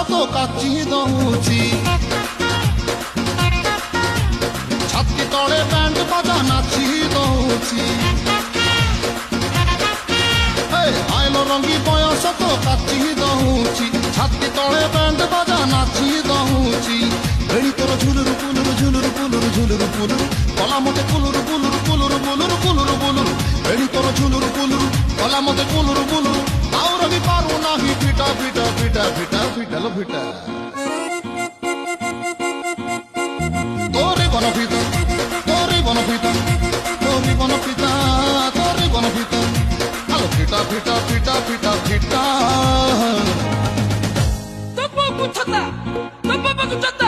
ତ କାଚି ଦଉଛି ଛାତି ତଳେ ବ୍ୟାଣ୍ଡ ବାଜା ନାଚି ଦଉଛି ଆଇଲ ରଙ୍ଗୀ ବୟସ ତ କାଚି ଦଉଛି ଛାତି ତଳେ ବ୍ୟାଣ୍ଡ ବାଜା ନାଚି ଦଉଛି ବେଣୀ ତୋର ଝୁଲୁରୁ ପୁଲୁରୁ ଝୁଲୁରୁ ପୁଲୁରୁ ଝୁଲୁରୁ ପୁଲୁରୁ କଲା ମତେ କୁଲୁରୁ କୁଲୁରୁ କୁଲୁରୁ କୁଲୁରୁ କୁଲୁରୁ କୁଲୁରୁ ବେଣୀ ତୋର ଝୁଲୁରୁ କୁଲୁରୁ କଲା ମତେ କୁଲୁରୁ କୁଲୁରୁ ଆଉ ରବି ପାରୁ ନାହିଁ ଫିଟା ଫିଟା ଫିଟା ଫିଟା ଫିଟା লো ଫିଟା তোরে বনপিতা তোরে বনপিতা তোরে বনপিতা তোরে বনপিতা আলো ফিটা ফিটা ফিটা ফিটা ফিটা 떡볶이 쳤다 떡볶이 쳤다